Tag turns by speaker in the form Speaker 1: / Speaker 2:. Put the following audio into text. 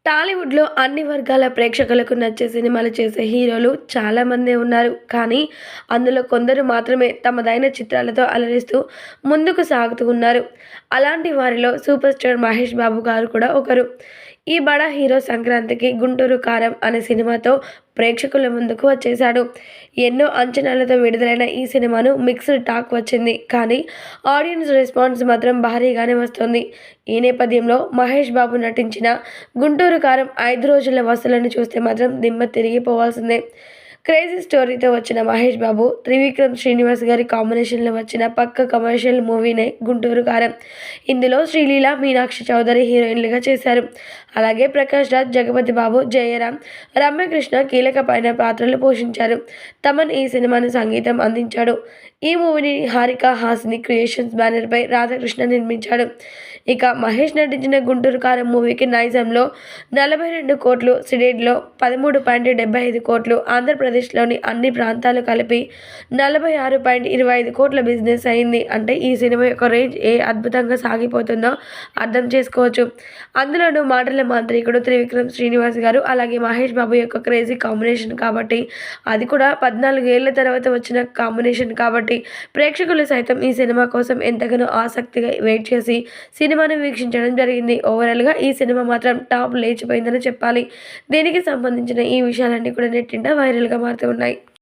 Speaker 1: టాలీవుడ్‌లో అన్ని వర్గాల ప్రేక్షకులకు నచ్చే సినిమాలు చేసే హీరోలు చాలామందే ఉన్నారు. కానీ అందులో కొందరు మాత్రమే తమదైన చిత్రాలతో అలరిస్తూ ముందుకు సాగుతూ ఉన్నారు. అలాంటి వారిలో సూపర్ స్టార్ మహేష్ బాబు గారు కూడా ఒకరు. ఈ బడా హీరో సంక్రాంతికి 'గుంటూరు కారం' అనే సినిమాతో ప్రేక్షకుల ముందుకు వచ్చేశాడు. ఎన్నో అంచనాలతో విడుదలైన ఈ సినిమాను మిక్స్డ్ టాక్ వచ్చింది. కానీ ఆడియన్స్ రెస్పాన్స్ మాత్రం భారీగానే వస్తోంది. ఈ నేపథ్యంలో మహేష్ బాబు నటించిన 'గుంటూరు కారం' 5 రోజుల వసూళ్లను చూస్తే మాత్రం దిమ్మ తిరిగిపోవాల్సిందే. క్రేజీ స్టోరీతో వచ్చిన మహేష్ బాబు, త్రివిక్రమ్ శ్రీనివాస్ గారి కాంబినేషన్లో వచ్చిన పక్క కమర్షియల్ మూవీనే 'గుంటూరు కారం'. ఇందులో శ్రీలీల, మీనాక్షి చౌదరి హీరోయిన్లుగా చేశారు. అలాగే ప్రకాష్ రాజ్, జగపతి బాబు, జయరాం, రమ్యకృష్ణ కీలకమైన పాత్రలు పోషించారు. తమన్ ఈ సినిమాను సంగీతం అందించాడు. ఈ మూవీని హారిక హాసిని క్రియేషన్స్ బ్యానర్పై రాధాకృష్ణ నిర్మించాడు. ఇక మహేష్ నటించిన 'గుంటూరు కారం' మూవీకి నైజాంలో 42 కోట్లు, సిడెడ్లో 13.75 కోట్లు, ఆంధ్రప్రదేశ్లోని అన్ని ప్రాంతాలు కలిపి 46.25 కోట్ల బిజినెస్ అయింది. అంటే ఈ సినిమా యొక్క రేంజ్ అద్భుతంగా సాగిపోతుందో అర్థం చేసుకోవచ్చు. అందులోనూ మాటల మాంత్రికుడు త్రివిక్రమ్ శ్రీనివాస్ గారు, అలాగే మహేష్ బాబు యొక్క క్రేజీ కాంబినేషన్ కాబట్టి, అది కూడా 14 ఏళ్ల తర్వాత వచ్చిన కాంబినేషన్ కాబట్టి ప్రేక్షకులు సైతం ఈ సినిమా కోసం ఎంతగానో ఆసక్తిగా వెయిట్ చేసి సినిమాను వీక్షించడం జరిగింది. ఓవరాల్‌గా ఈ సినిమా మాత్రం టాప్ లేచిపోయిందని చెప్పాలి. దీనికి సంబంధించిన ఈ విషయాలన్నీ కూడా నెట్టింట వైరల్‌గా మారుతూ ఉన్నాయి.